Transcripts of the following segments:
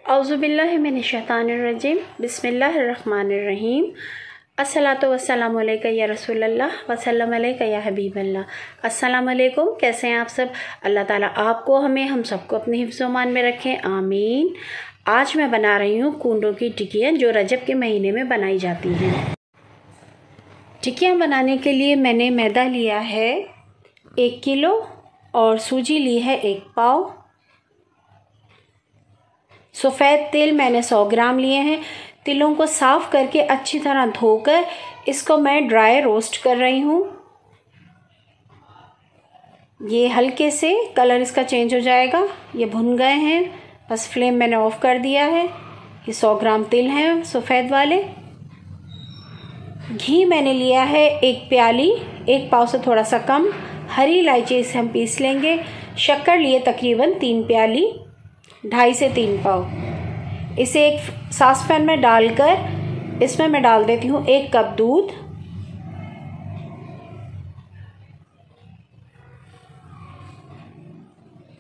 औज़ुबिल्लाहि मिनश्शैतानिर्रजीम बिस्मिल्लाहिर्रहमानिर्रहीम। अस्सलातु वस्सलामु अलैका या रसूलल्लाह वसल्लम अलैका या हबीबल्लाह। अस्सलाम वालेकुम, कैसे हैं आप सब? अल्लाह ताला आपको हमें हम सबको अपने हिफ्ज़-ओ-मान में रखें, आमीन। आज मैं बना रही हूँ कूंडों की टिक्कियाँ जो रजब के महीने में बनाई जाती हैं। टिक्कियाँ बनाने के लिए मैंने मैदा लिया है 1 किलो और सूजी ली है 1 पाव। सफ़ेद तिल मैंने 100 ग्राम लिए हैं। तिलों को साफ़ करके अच्छी तरह धोकर इसको मैं ड्राई रोस्ट कर रही हूँ। ये हल्के से कलर इसका चेंज हो जाएगा। ये भुन गए हैं, बस फ्लेम मैंने ऑफ कर दिया है। ये 100 ग्राम तिल हैं सफ़ेद वाले। घी मैंने लिया है 1 प्याली, 1 पाव से थोड़ा सा कम। हरी इलायची इसे हम पीस लेंगे। शक्कर लिए तकरीबन 3 प्याली, 2.5 से 3 पाव। इसे एक सॉसपैन में डालकर इसमें मैं डाल देती हूँ 1 कप दूध।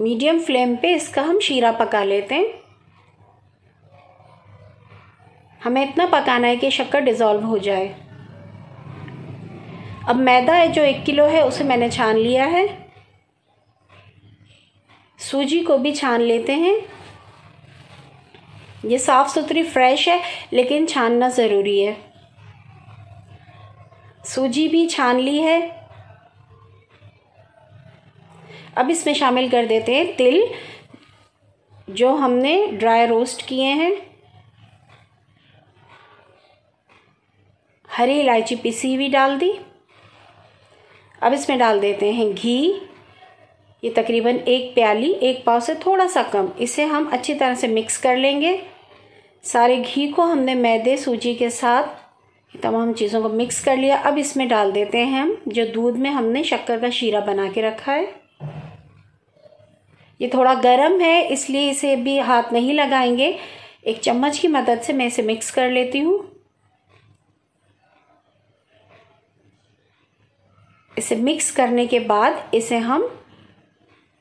मीडियम फ्लेम पे इसका हम शीरा पका लेते हैं। हमें इतना पकाना है कि शक्कर डिज़ोल्व हो जाए। अब मैदा है जो 1 किलो है उसे मैंने छान लिया है। सूजी को भी छान लेते हैं। ये साफ़ सुथरी फ्रेश है लेकिन छानना ज़रूरी है। सूजी भी छान ली है। अब इसमें शामिल कर देते हैं तिल जो हमने ड्राई रोस्ट किए हैं। हरी इलायची पिसी हुई डाल दी। अब इसमें डाल देते हैं घी। ये तकरीबन 1 प्याली, 1 पाव से थोड़ा सा कम। इसे हम अच्छी तरह से मिक्स कर लेंगे। सारे घी को हमने मैदे सूजी के साथ तमाम चीज़ों को मिक्स कर लिया। अब इसमें डाल देते हैं हम जो दूध में हमने शक्कर का शीरा बना के रखा है। ये थोड़ा गर्म है इसलिए इसे भी हाथ नहीं लगाएंगे। एक चम्मच की मदद से मैं इसे मिक्स कर लेती हूँ। इसे मिक्स करने के बाद इसे हम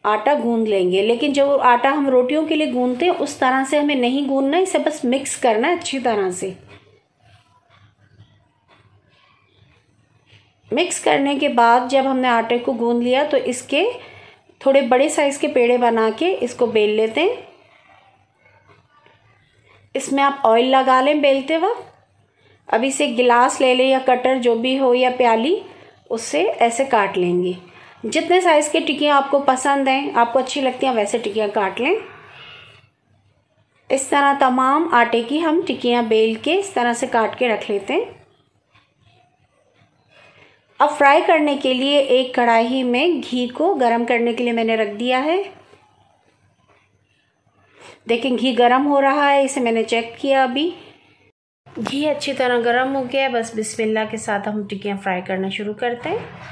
आटा गूंद लेंगे, लेकिन जो आटा हम रोटियों के लिए गूंदते हैं उस तरह से हमें नहीं गूंदना, इसे बस मिक्स करना है अच्छी तरह से। मिक्स करने के बाद जब हमने आटे को गूंद लिया तो इसके थोड़े बड़े साइज़ के पेड़े बना के इसको बेल लेते हैं। इसमें आप ऑयल लगा लें बेलते वक्त। अब इसे गिलास ले लें या कटर जो भी हो या प्याली, उससे ऐसे काट लेंगे। जितने साइज़ की टिक्कियाँ आपको पसंद हैं, आपको अच्छी लगती हैं, वैसे टिक्कियाँ काट लें। इस तरह तमाम आटे की हम टिक्कियाँ बेल के इस तरह से काट के रख लेते हैं। अब फ्राई करने के लिए एक कढ़ाई में घी को गरम करने के लिए मैंने रख दिया है। देखें घी गरम हो रहा है, इसे मैंने चेक किया। अभी घी अच्छी तरह गरम हो गया है। बस बिस्मिल्लाह के साथ हम टिक्कियाँ फ्राई करना शुरू करते हैं।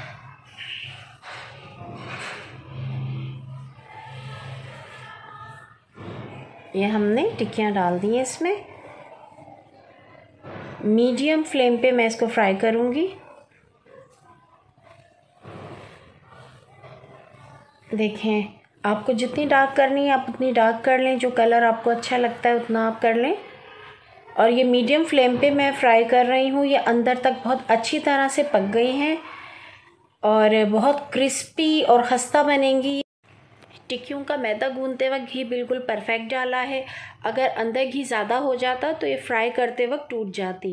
ये हमने टिक्कियाँ डाल दी हैं इसमें। मीडियम फ्लेम पे मैं इसको फ्राई करूँगी। देखें आपको जितनी डार्क करनी है आप उतनी डार्क कर लें। जो कलर आपको अच्छा लगता है उतना आप कर लें। और ये मीडियम फ्लेम पे मैं फ्राई कर रही हूँ। ये अंदर तक बहुत अच्छी तरह से पक गई हैं और बहुत क्रिस्पी और खस्ता बनेंगी। टिक्कियों का मैदा गूंदते वक्त घी बिल्कुल परफेक्ट डाला है। अगर अंदर घी ज़्यादा हो जाता तो ये फ्राई करते वक्त टूट जाती।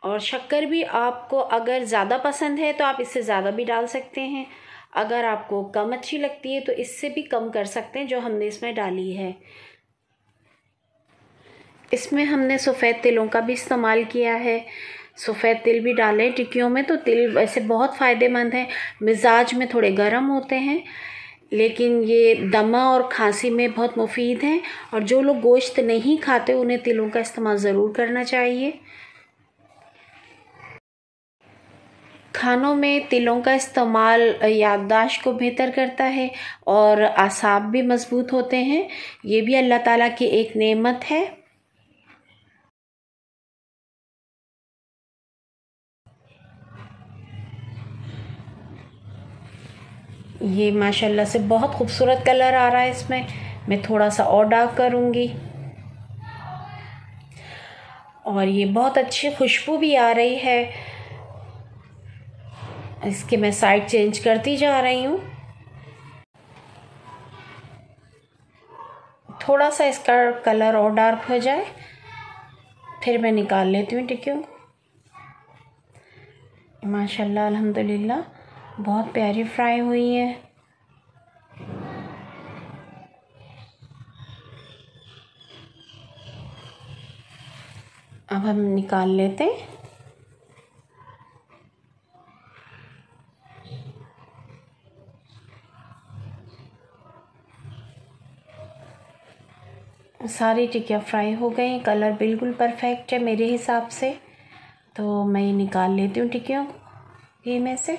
और शक्कर भी आपको अगर ज़्यादा पसंद है तो आप इससे ज़्यादा भी डाल सकते हैं। अगर आपको कम अच्छी लगती है तो इससे भी कम कर सकते हैं जो हमने इसमें डाली है। इसमें हमने सफ़ेद तिलों का भी इस्तेमाल किया है। सफ़ेद तिल भी डालें टिक्कियों में तो तिल वैसे बहुत फ़ायदेमंद हैं। मिजाज में थोड़े गर्म होते हैं लेकिन ये दमा और खांसी में बहुत मुफीद हैं। और जो लोग गोश्त नहीं खाते उन्हें तिलों का इस्तेमाल ज़रूर करना चाहिए। खानों में तिलों का इस्तेमाल याददाश्त को बेहतर करता है और आसाब भी मज़बूत होते हैं। ये भी अल्लाह ताला की एक नेमत है। ये माशाल्लाह से बहुत खूबसूरत कलर आ रहा है इसमें। मैं थोड़ा सा और डार्क करूँगी। और ये बहुत अच्छी खुशबू भी आ रही है। इसके मैं साइड चेंज करती जा रही हूँ। थोड़ा सा इसका कलर और डार्क हो जाए फिर मैं निकाल लेती हूँ टिक्कियों को। माशाल्लाह अल्हम्दुलिल्लाह बहुत प्यारी फ्राई हुई है। अब हम निकाल लेते हैं। सारी टिक्कियाँ फ्राई हो गई, कलर बिल्कुल परफेक्ट है मेरे हिसाब से। तो मैं ये निकाल लेती हूँ टिक्कियों घी में से।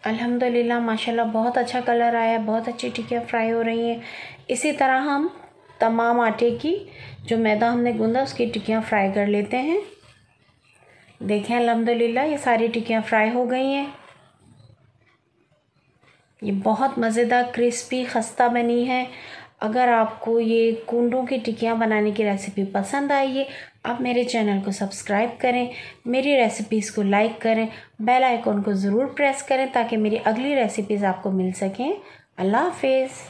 अल्हम्दुलिल्लाह माशाल्लाह बहुत अच्छा कलर आया, बहुत अच्छी टिक्कियाँ फ्राई हो रही हैं। इसी तरह हम तमाम आटे की जो मैदा हमने गूंदा उसकी टिक्कियाँ फ्राई कर लेते हैं। देखें अल्हम्दुलिल्लाह ये सारी टिक्कियाँ फ्राई हो गई हैं। ये बहुत मज़ेदार क्रिस्पी खस्ता बनी है। अगर आपको ये कुंडों की टिक्कियाँ बनाने की रेसिपी पसंद आई है, आप मेरे चैनल को सब्सक्राइब करें, मेरी रेसिपीज़ को लाइक करें, बेल आइकॉन को ज़रूर प्रेस करें ताकि मेरी अगली रेसिपीज़ आपको मिल सकें। अल्लाह हाफिज़।